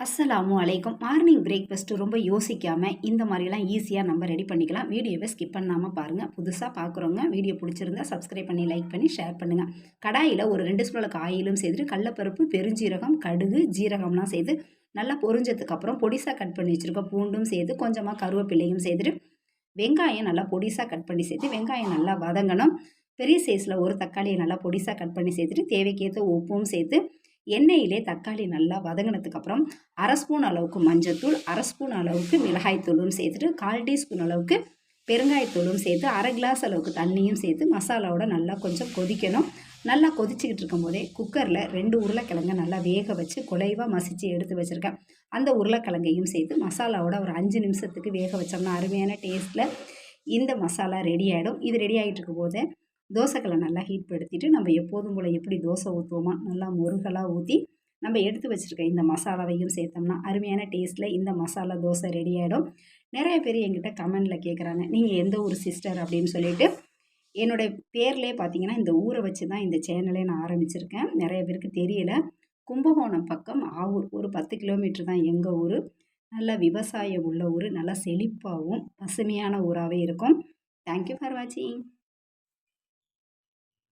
அஸ்ஸலாமு அலைக்கும். Morning breakfast ரொம்ப யோசிக்காமல் இந்த மாதிரிலாம் ஈஸியாக நம்ம ரெடி பண்ணிக்கலாம். வீடியோவை ஸ்கிப் பண்ணாமல் பாருங்கள். புதுசாக பார்க்குறவங்க வீடியோ பிடிச்சிருந்தா சப்ஸ்கிரைப் பண்ணி லைக் பண்ணி ஷேர் பண்ணுங்கள். கடாயில் ஒரு 2 ஸ்பூன் அளவுக்கு ஆயிலும் சேர்த்துட்டு கடலப்பருப்பு, பெருஞ்சீரகம், கடுகு, ஜீரகம்லாம் சேர்த்து நல்லா பொரிஞ்சதுக்கப்புறம் பொடிசாக கட் பண்ணி வச்சுருக்க பூண்டும் சேர்த்து கொஞ்சமாக கருவேப்பிலையும் சேர்த்துட்டு வெங்காயம் நல்லா பொடிசாக கட் பண்ணி சேர்த்து வெங்காயம் நல்லா வதங்கணும். பெரிய சைஸில் ஒரு தக்காளியை நல்லா பொடிசாக கட் பண்ணி சேர்த்துட்டு தேவைக்கேற்ற உப்பும் சேர்த்து எண்ணெயிலே தக்காளி நல்லா வதங்கினதுக்கப்புறம் 1/2 ஸ்பூன் அளவுக்கு மஞ்சத்தூள், 1/2 ஸ்பூன் அளவுக்கு மிளகாய்த்தூளும் சேர்த்துட்டு 1/4 டீஸ்பூன் அளவுக்கு பெருங்காயத்தூளும் சேர்த்து 1/2 கிளாஸ் அளவுக்கு தண்ணியும் சேர்த்து மசாலாவோட நல்லா கொஞ்சம் கொதிக்கணும். நல்லா கொதிச்சுக்கிட்டு இருக்கும்போதே குக்கரில் 2 உருளைக்கிழங்கை நல்லா வேக வச்சு குலைவாக மசித்து எடுத்து வச்சுருக்கேன். அந்த உருளைக்கிழங்கையும் சேர்த்து மசாலாவோட ஒரு 5 நிமிஷத்துக்கு வேக வச்சோம்னா அருமையான டேஸ்ட்டில் இந்த மசாலா ரெடி ஆகிடும். இது ரெடி ஆகிட்டு இருக்கும் போதே தோசைக்கல்லை நல்லா ஹீட் படுத்திட்டு நம்ம எப்போதும் போல் எப்படி தோசை ஊற்றுவோமோ நல்லா முருகலாக ஊற்றி நம்ம எடுத்து வச்சுருக்க இந்த மசாலாவையும் சேர்த்தோம்னா அருமையான டேஸ்ட்டில் இந்த மசாலா தோசை ரெடி ஆகிடும். நிறைய பேர் என்கிட்ட கமெண்டில் கேட்குறாங்க, நீங்கள் எந்த ஊர் சிஸ்டர் அப்படின்னு சொல்லிட்டு. என்னுடைய பேர்லேயே பார்த்தீங்கன்னா இந்த ஊரை வச்சு தான் இந்த சேனலே நான் ஆரம்பிச்சிருக்கேன். நிறைய பேருக்கு தெரியல. கும்பகோணம் பக்கம் ஆவூர் ஒரு 10 கிலோமீட்டர் தான் எங்கள் ஊர். நல்லா விவசாயம் உள்ள ஊர், நல்லா செழிப்பாகவும் பசுமையான ஊராகவே இருக்கும். தேங்க்யூ ஃபார் வாட்சிங்.